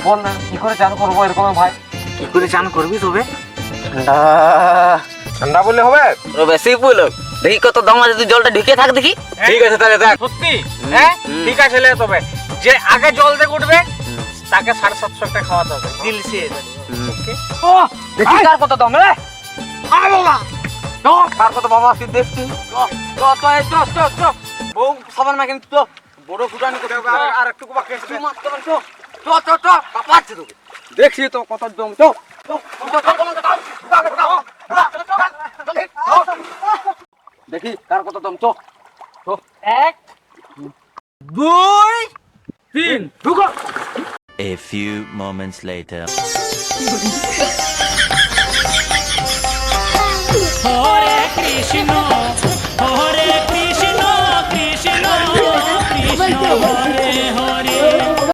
বল না কি করে চান করবো এরকম ভাই? কি করে চান করবি তবে? ঠান্ডা ঠান্ডা বললে হবে? বেশি বলো, দেখি কত দম আছে, তুই জলটা ঢুকে থাক দেখি। ঠিক আছে তাহলে দেখ। সত্যি? হ্যাঁ ঠিক আছে লে, তবে যে আগে জল থেকে উঠবে তাকে 750 টাকা খাওয়াতে হবে। দিল সে ও দেখি কার কত দম রে। আরে বাবা তো কার কত বাবা আসি দেখছি। তো তো এই তো তো তো বউ সাবান মাখেন তো বড় ফুটানি করে আর একটু বাকি আছে। তুই মারতে পারছ? তো তো তো পাপাচ্ছে তোকে দেখছি তো কত দম। তো দেখি কার কত দম। তো তো 1 2 3 ঢুকো। A few moments later. Hare Krishna, Hare Krishna, Krishna Krishna, Hare Hare.